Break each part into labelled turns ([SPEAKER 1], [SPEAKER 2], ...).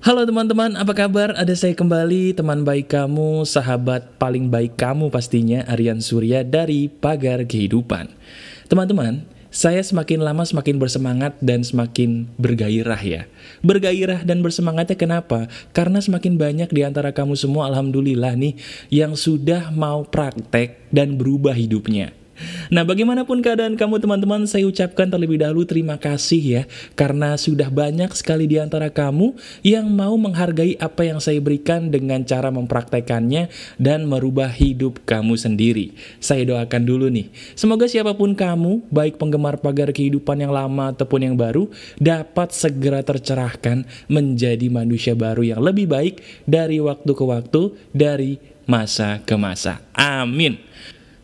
[SPEAKER 1] Halo teman-teman, apa kabar? Ada saya kembali, teman baik kamu, sahabat paling baik kamu pastinya, Aryan Surya dari Pagar Kehidupan. Teman-teman, saya semakin lama semakin bersemangat dan semakin bergairah ya. Bergairah dan bersemangatnya kenapa? Karena semakin banyak di antara kamu semua, alhamdulillah nih, yang sudah mau praktek dan berubah hidupnya. Nah, bagaimanapun keadaan kamu teman-teman, saya ucapkan terlebih dahulu terima kasih ya, karena sudah banyak sekali di antara kamu yang mau menghargai apa yang saya berikan dengan cara mempraktekannya dan merubah hidup kamu sendiri. Saya doakan dulu nih, semoga siapapun kamu, baik penggemar Pagar Kehidupan yang lama ataupun yang baru, dapat segera tercerahkan menjadi manusia baru yang lebih baik dari waktu ke waktu, dari masa ke masa. Amin.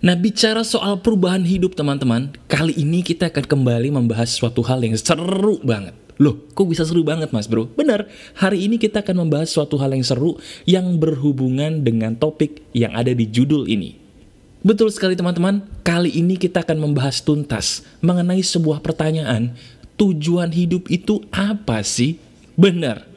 [SPEAKER 1] Nah, bicara soal perubahan hidup teman-teman, kali ini kita akan kembali membahas suatu hal yang seru banget. Loh, kok bisa seru banget mas bro? Benar, hari ini kita akan membahas suatu hal yang seru yang berhubungan dengan topik yang ada di judul ini. Betul sekali teman-teman, kali ini kita akan membahas tuntas mengenai sebuah pertanyaan, tujuan hidup itu apa sih? Benar.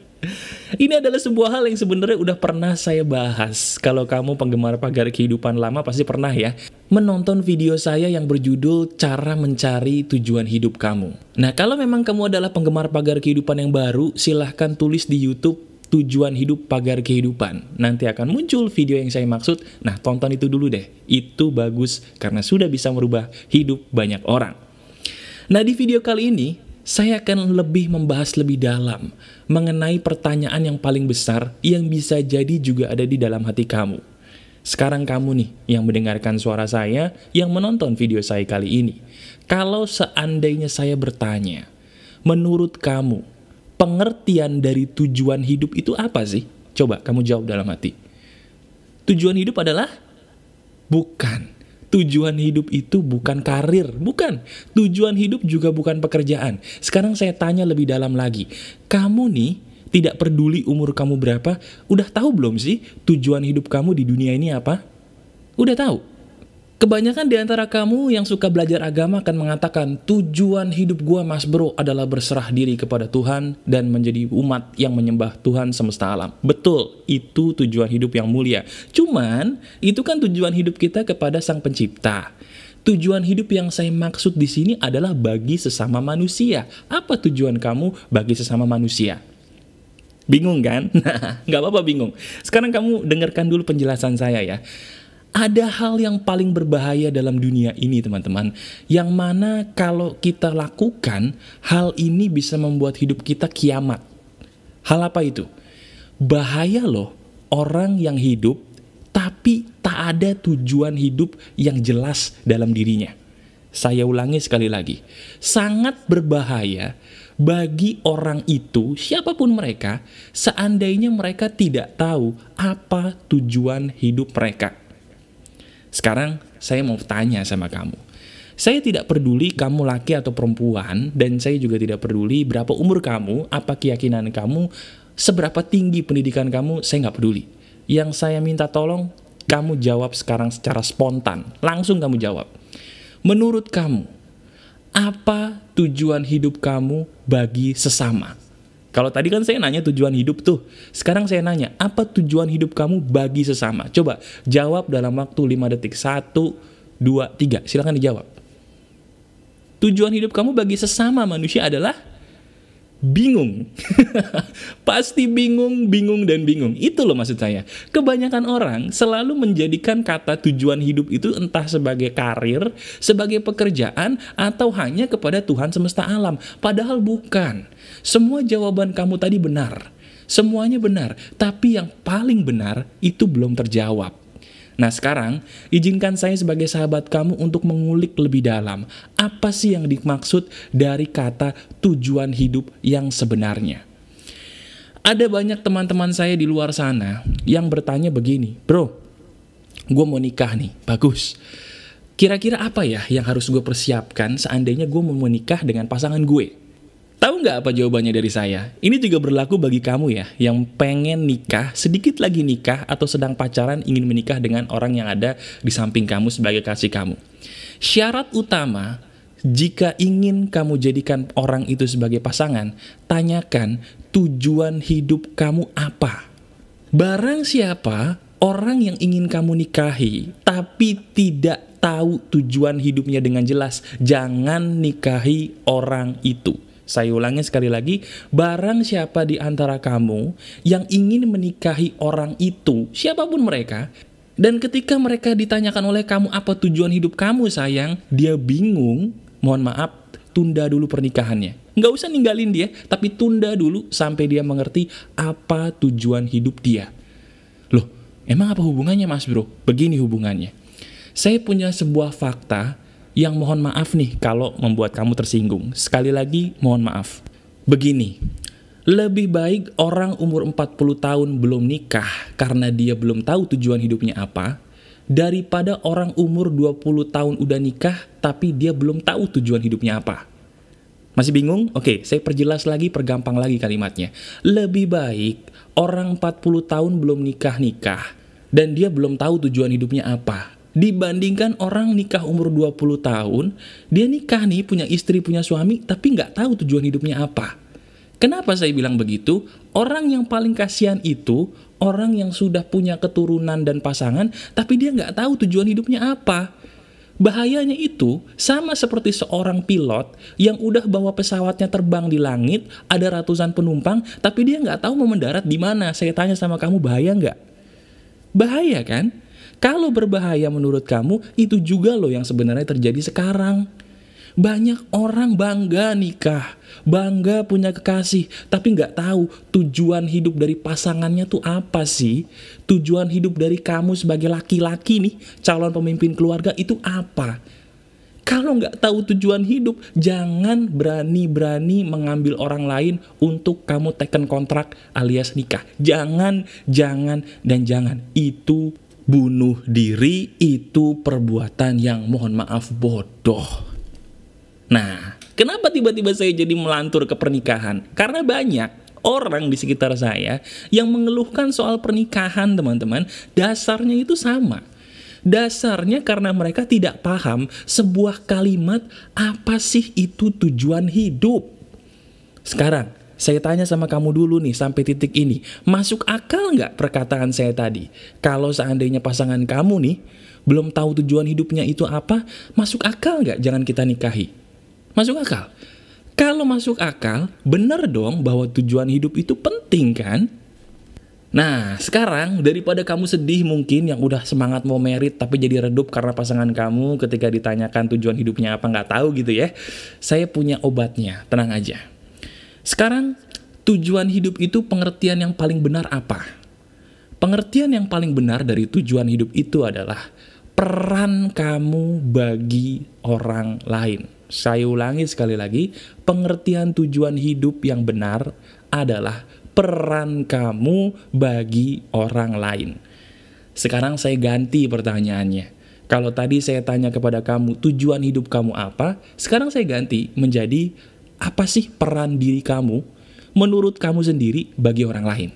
[SPEAKER 1] Ini adalah sebuah hal yang sebenarnya udah pernah saya bahas. Kalau kamu penggemar Pagar Kehidupan lama pasti pernah ya menonton video saya yang berjudul Cara Mencari Tujuan Hidup Kamu. Nah, kalau memang kamu adalah penggemar Pagar Kehidupan yang baru, silahkan tulis di YouTube Tujuan Hidup Pagar Kehidupan. Nanti akan muncul video yang saya maksud. Nah, tonton itu dulu deh. Itu bagus karena sudah bisa merubah hidup banyak orang. Nah, di video kali ini saya akan lebih membahas lebih dalam mengenai pertanyaan yang paling besar yang bisa jadi juga ada di dalam hati kamu. Sekarang kamu nih yang mendengarkan suara saya, yang menonton video saya kali ini. Kalau seandainya saya bertanya, menurut kamu, pengertian dari tujuan hidup itu apa sih? Coba kamu jawab dalam hati. Tujuan hidup adalah? Bukan. Tujuan hidup itu bukan karir, bukan. Tujuan hidup juga bukan pekerjaan. Sekarang saya tanya lebih dalam lagi. Kamu nih, tidak peduli umur kamu berapa, udah tahu belum sih tujuan hidup kamu di dunia ini apa? Udah tahu? Kebanyakan di antara kamu yang suka belajar agama akan mengatakan, tujuan hidup gua mas bro adalah berserah diri kepada Tuhan dan menjadi umat yang menyembah Tuhan semesta alam. Betul, itu tujuan hidup yang mulia. Cuman, itu kan tujuan hidup kita kepada Sang Pencipta. Tujuan hidup yang saya maksud di sini adalah bagi sesama manusia. Apa tujuan kamu bagi sesama manusia? Bingung kan? Nah, nggak apa-apa bingung. Sekarang kamu dengarkan dulu penjelasan saya ya. Ada hal yang paling berbahaya dalam dunia ini teman-teman, yang mana kalau kita lakukan, hal ini bisa membuat hidup kita kiamat. Hal apa itu? Bahaya loh, orang yang hidup tapi tak ada tujuan hidup yang jelas dalam dirinya. Saya ulangi sekali lagi, sangat berbahaya bagi orang itu, siapapun mereka, seandainya mereka tidak tahu apa tujuan hidup mereka. Sekarang saya mau tanya sama kamu. Saya tidak peduli kamu laki atau perempuan, dan saya juga tidak peduli berapa umur kamu, apa keyakinan kamu, seberapa tinggi pendidikan kamu, saya nggak peduli. Yang saya minta tolong, kamu jawab sekarang secara spontan. Langsung kamu jawab. Menurut kamu, apa tujuan hidup kamu bagi sesama? Kalau tadi kan saya nanya tujuan hidup tuh. Sekarang saya nanya, apa tujuan hidup kamu bagi sesama? Coba jawab dalam waktu 5 detik. 1, 2, 3. Silakan dijawab. Tujuan hidup kamu bagi sesama manusia adalah? Bingung. Pasti bingung, bingung, dan bingung. Itu loh maksud saya. Kebanyakan orang selalu menjadikan kata tujuan hidup itu entah sebagai karir, sebagai pekerjaan, atau hanya kepada Tuhan semesta alam. Padahal bukan. Semua jawaban kamu tadi benar. Semuanya benar. Tapi yang paling benar itu belum terjawab. Nah sekarang, izinkan saya sebagai sahabat kamu untuk mengulik lebih dalam. Apa sih yang dimaksud dari kata tujuan hidup yang sebenarnya? Ada banyak teman-teman saya di luar sana yang bertanya begini, bro, gue mau nikah nih, bagus. Kira-kira apa ya yang harus gue persiapkan seandainya gue mau menikah dengan pasangan gue? Tahu nggak apa jawabannya dari saya? Ini juga berlaku bagi kamu ya, yang pengen nikah, sedikit lagi nikah, atau sedang pacaran ingin menikah dengan orang yang ada di samping kamu sebagai kasih kamu. Syarat utama Jika ingin kamu jadikan orang itu sebagai pasangan, tanyakan tujuan hidup kamu apa. Barang siapa orang yang ingin kamu nikahi, tapi tidak tahu tujuan hidupnya dengan jelas, jangan nikahi orang itu. Saya ulangi sekali lagi, barang siapa di antara kamu yang ingin menikahi orang itu, siapapun mereka, dan ketika mereka ditanyakan oleh kamu apa tujuan hidup kamu sayang, dia bingung, mohon maaf, tunda dulu pernikahannya. Nggak usah ninggalin dia, tapi tunda dulu sampai dia mengerti apa tujuan hidup dia. Loh, emang apa hubungannya mas bro? Begini hubungannya. Saya punya sebuah fakta yang mohon maaf nih kalau membuat kamu tersinggung. Sekali lagi mohon maaf. Begini, lebih baik orang umur 40 tahun belum nikah karena dia belum tahu tujuan hidupnya apa, daripada orang umur 20 tahun udah nikah tapi dia belum tahu tujuan hidupnya apa. Masih bingung? Oke, saya perjelas lagi, pergampang lagi kalimatnya. Lebih baik orang 40 tahun belum nikah-nikah dan dia belum tahu tujuan hidupnya apa, dibandingkan orang nikah umur 20 tahun, dia nikah nih, punya istri, punya suami, tapi nggak tahu tujuan hidupnya apa. Kenapa saya bilang begitu? Orang yang paling kasihan itu orang yang sudah punya keturunan dan pasangan, tapi dia nggak tahu tujuan hidupnya apa. Bahayanya itu sama seperti seorang pilot yang udah bawa pesawatnya terbang di langit, ada ratusan penumpang, tapi dia nggak tahu mau mendarat di mana. Saya tanya sama kamu, bahaya nggak? Bahaya kan? Kalau berbahaya menurut kamu, itu juga loh yang sebenarnya terjadi sekarang. Banyak orang bangga nikah, bangga punya kekasih, tapi nggak tahu tujuan hidup dari pasangannya tuh apa sih? Tujuan hidup dari kamu sebagai laki-laki nih, calon pemimpin keluarga itu apa? Kalau nggak tahu tujuan hidup, jangan berani-berani mengambil orang lain untuk kamu teken kontrak alias nikah. Jangan, dan jangan. Itu bunuh diri, itu perbuatan yang mohon maaf bodoh. Nah, kenapa tiba-tiba saya jadi melantur ke pernikahan? Karena banyak orang di sekitar saya yang mengeluhkan soal pernikahan, teman-teman. Dasarnya itu sama. Dasarnya karena mereka tidak paham sebuah kalimat apa sih itu tujuan hidup. Sekarang, saya tanya sama kamu dulu nih sampai titik ini. Masuk akal nggak perkataan saya tadi? Kalau seandainya pasangan kamu nih belum tahu tujuan hidupnya itu apa, masuk akal nggak jangan kita nikahi? Masuk akal? Kalau masuk akal, bener dong bahwa tujuan hidup itu penting kan? Nah, sekarang daripada kamu sedih mungkin yang udah semangat mau merit tapi jadi redup karena pasangan kamu ketika ditanyakan tujuan hidupnya apa nggak tahu gitu ya. Saya punya obatnya, tenang aja. Sekarang, tujuan hidup itu pengertian yang paling benar apa? Pengertian yang paling benar dari tujuan hidup itu adalah peran kamu bagi orang lain. Saya ulangi sekali lagi, pengertian tujuan hidup yang benar adalah peran kamu bagi orang lain. Sekarang saya ganti pertanyaannya. Kalau tadi saya tanya kepada kamu, tujuan hidup kamu apa? Sekarang saya ganti menjadi, apa sih peran diri kamu menurut kamu sendiri bagi orang lain?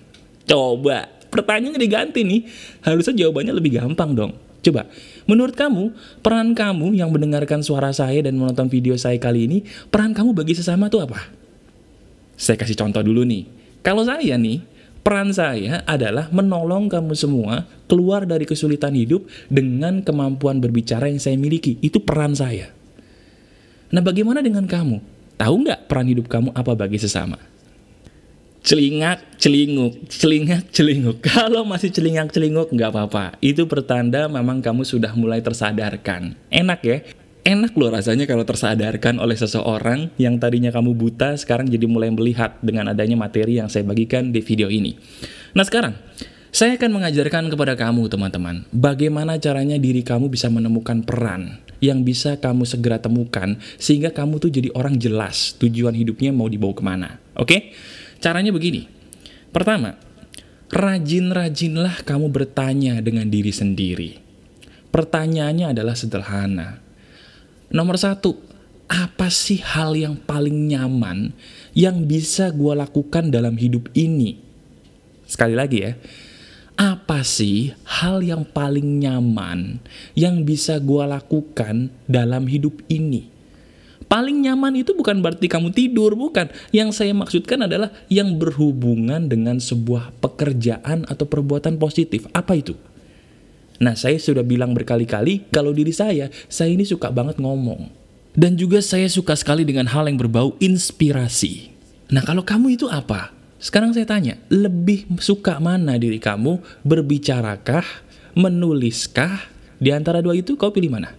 [SPEAKER 1] Coba, pertanyaannya diganti nih. Harusnya jawabannya lebih gampang dong. Coba, menurut kamu, peran kamu yang mendengarkan suara saya dan menonton video saya kali ini, peran kamu bagi sesama tuh apa? Saya kasih contoh dulu nih. Kalau saya nih, peran saya adalah menolong kamu semua keluar dari kesulitan hidup dengan kemampuan berbicara yang saya miliki. Itu peran saya. Nah, bagaimana dengan kamu? Tahu nggak peran hidup kamu apa bagi sesama? Celingak, celinguk, celingak, celinguk. Kalau masih celingak, celinguk, nggak apa-apa. Itu pertanda memang kamu sudah mulai tersadarkan. Enak ya? Enak loh rasanya kalau tersadarkan oleh seseorang yang tadinya kamu buta, sekarang jadi mulai melihat dengan adanya materi yang saya bagikan di video ini. Nah sekarang, saya akan mengajarkan kepada kamu teman-teman, bagaimana caranya diri kamu bisa menemukan peran yang bisa kamu segera temukan, sehingga kamu tuh jadi orang jelas tujuan hidupnya mau dibawa kemana. Oke? Caranya begini. Pertama, rajin-rajinlah kamu bertanya dengan diri sendiri. Pertanyaannya adalah sederhana. Nomor 1, apa sih hal yang paling nyaman yang bisa gue lakukan dalam hidup ini? Sekali lagi ya, apa sih hal yang paling nyaman yang bisa gue lakukan dalam hidup ini? Paling nyaman itu bukan berarti kamu tidur, bukan. Yang saya maksudkan adalah yang berhubungan dengan sebuah pekerjaan atau perbuatan positif. Apa itu? Nah, saya sudah bilang berkali-kali, kalau diri saya ini suka banget ngomong. Dan juga saya suka sekali dengan hal yang berbau inspirasi. Nah, kalau kamu itu apa? Sekarang saya tanya, lebih suka mana diri kamu? Berbicarakah? Menuliskah? Di antara dua itu kau pilih mana?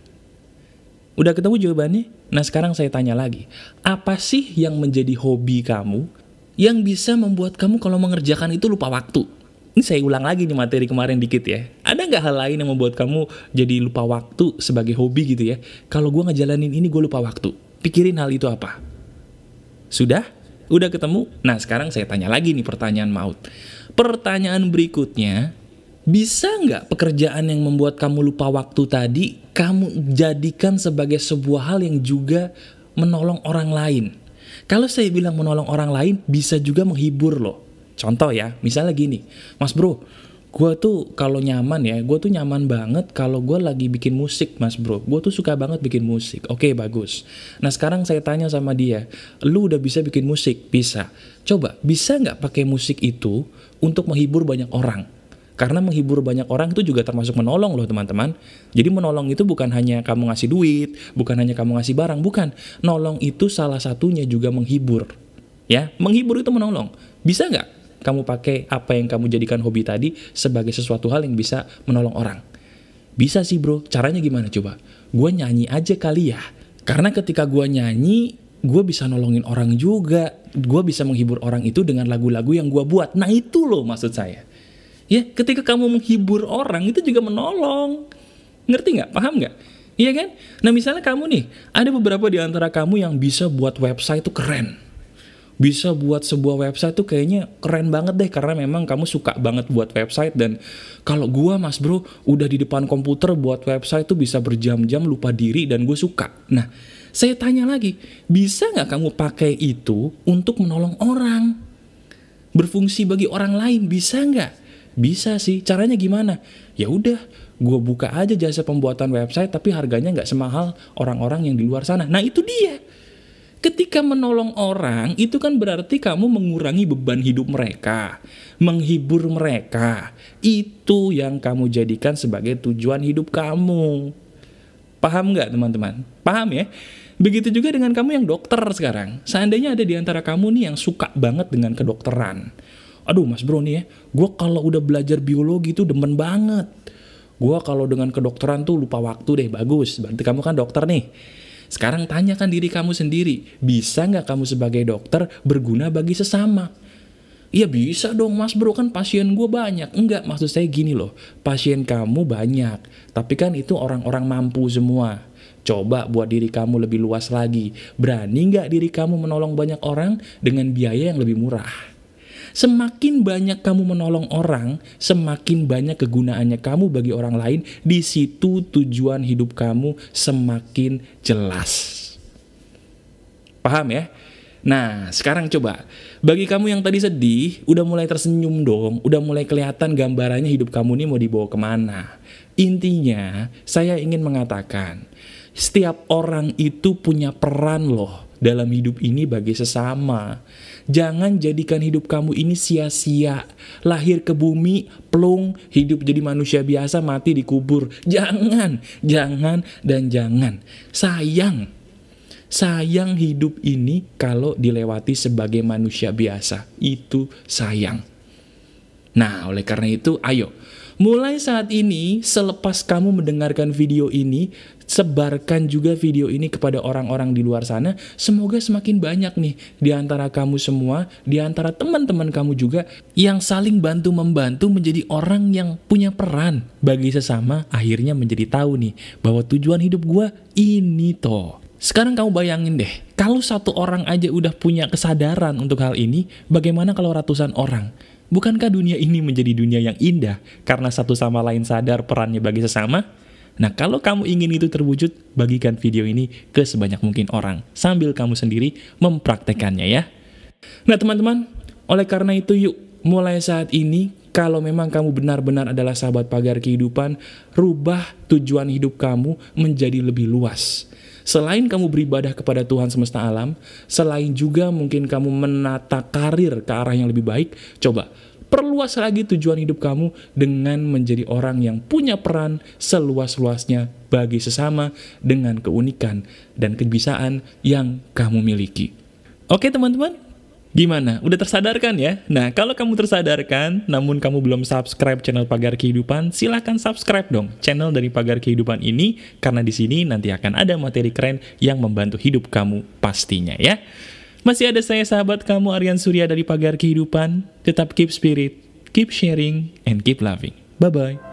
[SPEAKER 1] Udah ketemu jawabannya? Nah, sekarang saya tanya lagi. Apa sih yang menjadi hobi kamu yang bisa membuat kamu kalau mengerjakan itu lupa waktu? Ini saya ulang lagi nih materi kemarin dikit ya. Ada nggak hal lain yang membuat kamu jadi lupa waktu sebagai hobi gitu ya? Kalau gue ngejalanin ini gue lupa waktu. Pikirin hal itu apa? Sudah? Udah ketemu? Nah, sekarang saya tanya lagi nih pertanyaan maut. Pertanyaan berikutnya, bisa nggak pekerjaan yang membuat kamu lupa waktu tadi, kamu jadikan sebagai sebuah hal yang juga menolong orang lain? Kalau saya bilang menolong orang lain, bisa juga menghibur loh. Contoh ya, misalnya gini, Mas bro, gue tuh kalau nyaman ya, gue tuh nyaman banget kalau gue lagi bikin musik mas bro. Gue tuh suka banget bikin musik. Oke, bagus. Nah sekarang saya tanya sama dia, lu udah bisa bikin musik? Bisa. Coba, bisa nggak pakai musik itu untuk menghibur banyak orang? Karena menghibur banyak orang itu juga termasuk menolong loh teman-teman. Jadi menolong itu bukan hanya kamu ngasih duit, bukan hanya kamu ngasih barang, bukan. Nolong itu salah satunya juga menghibur. Ya, menghibur itu menolong. Bisa nggak kamu pakai apa yang kamu jadikan hobi tadi sebagai sesuatu hal yang bisa menolong orang? Bisa sih bro, caranya gimana coba? Gue nyanyi aja kali ya. Karena ketika gue nyanyi, gue bisa nolongin orang juga. Gue bisa menghibur orang itu dengan lagu-lagu yang gue buat. Nah itu loh maksud saya. Ya, ketika kamu menghibur orang itu juga menolong. Ngerti nggak? Paham nggak? Iya kan? Nah misalnya kamu nih, ada beberapa di antara kamu yang bisa buat website itu keren. Bisa buat sebuah website tuh kayaknya keren banget deh, karena memang kamu suka banget buat website. Dan kalau gua mas bro udah di depan komputer buat website tuh bisa berjam-jam lupa diri dan gue suka. Nah saya tanya lagi, bisa nggak kamu pakai itu untuk menolong orang, berfungsi bagi orang lain? Bisa nggak? Bisa sih. Caranya gimana? Ya udah, gue buka aja jasa pembuatan website tapi harganya nggak semahal orang-orang yang di luar sana. Nah itu dia. Ketika menolong orang, itu kan berarti kamu mengurangi beban hidup mereka, menghibur mereka. Itu yang kamu jadikan sebagai tujuan hidup kamu. Paham nggak teman-teman? Paham ya? Begitu juga dengan kamu yang dokter sekarang. Seandainya ada di antara kamu nih yang suka banget dengan kedokteran. Aduh mas bro nih ya, gue kalau udah belajar biologi tuh demen banget. Gue kalau dengan kedokteran tuh lupa waktu deh. Bagus, berarti kamu kan dokter nih. Sekarang tanyakan diri kamu sendiri, bisa nggak kamu sebagai dokter berguna bagi sesama? Iya bisa dong mas bro, kan pasien gue banyak. Enggak, maksud saya gini loh, pasien kamu banyak, tapi kan itu orang-orang mampu semua. Coba buat diri kamu lebih luas lagi. Berani nggak diri kamu menolong banyak orang dengan biaya yang lebih murah? Semakin banyak kamu menolong orang, semakin banyak kegunaannya kamu bagi orang lain. Di situ tujuan hidup kamu semakin jelas. Paham ya? Nah, sekarang coba, bagi kamu yang tadi sedih, udah mulai tersenyum dong, udah mulai kelihatan gambarannya hidup kamu ini mau dibawa kemana. Intinya, saya ingin mengatakan, setiap orang itu punya peran loh dalam hidup ini bagi sesama. Jangan jadikan hidup kamu ini sia-sia. Lahir ke bumi, plung, hidup jadi manusia biasa, mati dikubur. Jangan, jangan, dan jangan. Sayang hidup ini kalau dilewati sebagai manusia biasa. Itu sayang. Nah, oleh karena itu, ayo. Mulai saat ini, selepas kamu mendengarkan video ini, sebarkan juga video ini kepada orang-orang di luar sana. Semoga semakin banyak nih di antara kamu semua, di antara teman-teman kamu juga yang saling bantu-membantu menjadi orang yang punya peran bagi sesama. Akhirnya menjadi tahu nih bahwa tujuan hidup gua ini toh. Sekarang kamu bayangin deh, kalau satu orang aja udah punya kesadaran untuk hal ini, bagaimana kalau ratusan orang? Bukankah dunia ini menjadi dunia yang indah karena satu sama lain sadar perannya bagi sesama? Nah, kalau kamu ingin itu terwujud, bagikan video ini ke sebanyak mungkin orang sambil kamu sendiri mempraktekannya ya. Nah, teman-teman, oleh karena itu yuk, mulai saat ini, kalau memang kamu benar-benar adalah sahabat pagar kehidupan, rubah tujuan hidup kamu menjadi lebih luas. Selain kamu beribadah kepada Tuhan semesta alam, selain juga mungkin kamu menata karir ke arah yang lebih baik, coba perluas lagi tujuan hidup kamu dengan menjadi orang yang punya peran seluas-luasnya bagi sesama dengan keunikan dan kebisaan yang kamu miliki. Oke teman-teman, gimana? Udah tersadarkan ya? Nah, kalau kamu tersadarkan, namun kamu belum subscribe channel Pagar Kehidupan, silahkan subscribe dong channel dari Pagar Kehidupan ini, karena di sini nanti akan ada materi keren yang membantu hidup kamu pastinya ya. Masih ada saya sahabat kamu Aryan Surya dari Pagar Kehidupan. Tetap keep spirit, keep sharing, and keep loving. Bye-bye.